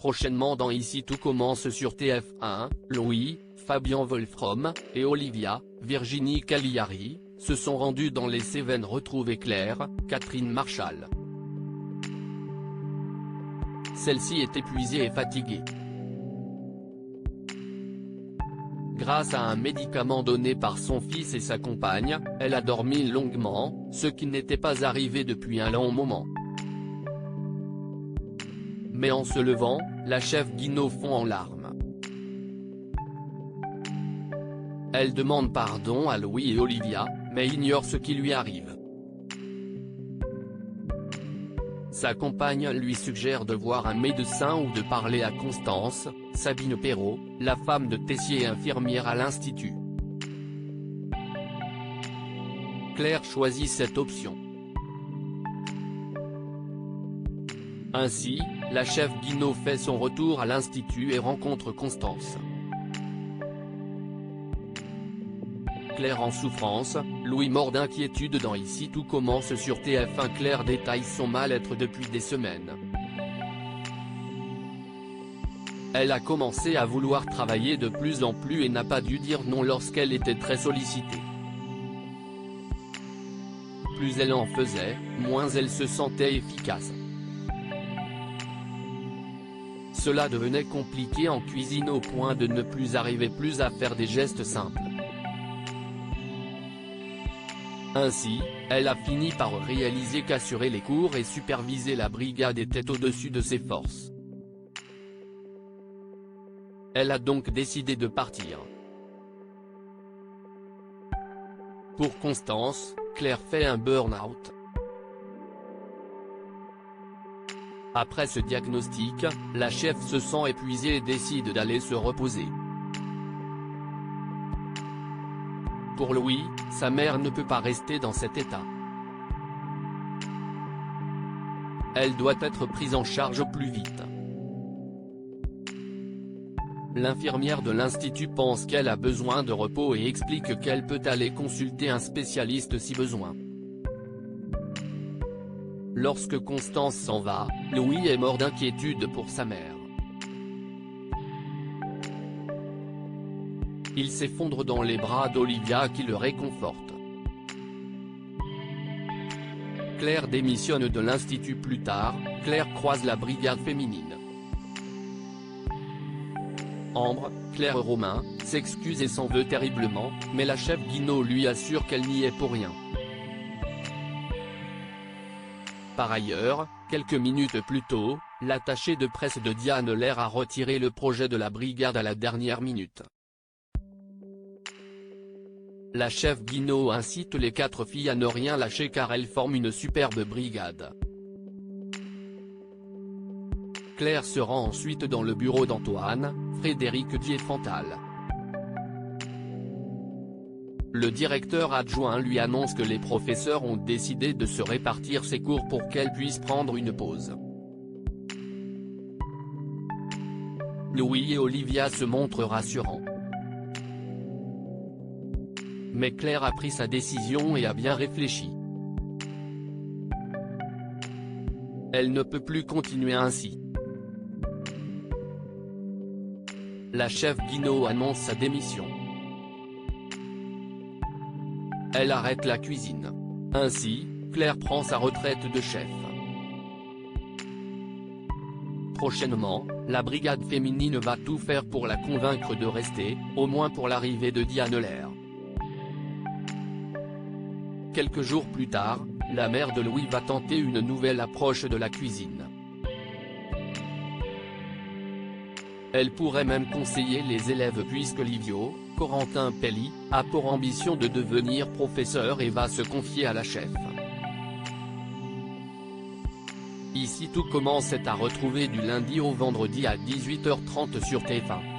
Prochainement dans Ici tout commence sur TF1, Louis, Fabien Wolfrom, et Olivia, Virginie Cagliari, se sont rendus dans les Cévennes retrouver Claire, Catherine Marchal. Celle-ci est épuisée et fatiguée. Grâce à un médicament donné par son fils et sa compagne, elle a dormi longuement, ce qui n'était pas arrivé depuis un long moment. Mais en se levant, la chef Guinaud fond en larmes. Elle demande pardon à Louis et Olivia, mais ignore ce qui lui arrive. Sa compagne lui suggère de voir un médecin ou de parler à Constance, Sabine Perrault, la femme de Tessier et infirmière à l'Institut. Claire choisit cette option. Ainsi, la chef Guinaud fait son retour à l'Institut et rencontre Constance. Claire en souffrance, Louis mort d'inquiétude dans Ici tout commence sur TF1. Claire détaille son mal-être depuis des semaines. Elle a commencé à vouloir travailler de plus en plus et n'a pas dû dire non lorsqu'elle était très sollicitée. Plus elle en faisait, moins elle se sentait efficace. Cela devenait compliqué en cuisine au point de ne plus arriver à faire des gestes simples. Ainsi, elle a fini par réaliser qu'assurer les cours et superviser la brigade était au-dessus de ses forces. Elle a donc décidé de partir. Pour Constance, Claire fait un burn-out. Après ce diagnostic, la chef se sent épuisée et décide d'aller se reposer. Pour Louis, sa mère ne peut pas rester dans cet état. Elle doit être prise en charge au plus vite. L'infirmière de l'Institut pense qu'elle a besoin de repos et explique qu'elle peut aller consulter un spécialiste si besoin. Lorsque Constance s'en va, Louis est mort d'inquiétude pour sa mère. Il s'effondre dans les bras d'Olivia qui le réconforte. Claire démissionne de l'Institut plus tard. Claire croise la brigade féminine. Ambre, Claire Romain, s'excuse et s'en veut terriblement, mais la chef Guinaud lui assure qu'elle n'y est pour rien. Par ailleurs, quelques minutes plus tôt, l'attaché de presse de Diane Lair a retiré le projet de la brigade à la dernière minute. La chef Guinaud incite les 4 filles à ne rien lâcher car elles forment une superbe brigade. Claire se rend ensuite dans le bureau d'Antoine, Frédéric Diefenthal. Le directeur adjoint lui annonce que les professeurs ont décidé de se répartir ses cours pour qu'elle puisse prendre une pause. Louis et Olivia se montrent rassurants. Mais Claire a pris sa décision et a bien réfléchi. Elle ne peut plus continuer ainsi. La chef Guinaud annonce sa démission. Elle arrête la cuisine. Ainsi, Claire prend sa retraite de chef. Prochainement, la brigade féminine va tout faire pour la convaincre de rester, au moins pour l'arrivée de Diane Lair. Quelques jours plus tard, la mère de Louis va tenter une nouvelle approche de la cuisine. Elle pourrait même conseiller les élèves puisque Livio, Corentin Pelli, a pour ambition de devenir professeur et va se confier à la chef. Ici tout commence est à retrouver du lundi au vendredi à 18h30 sur TF1.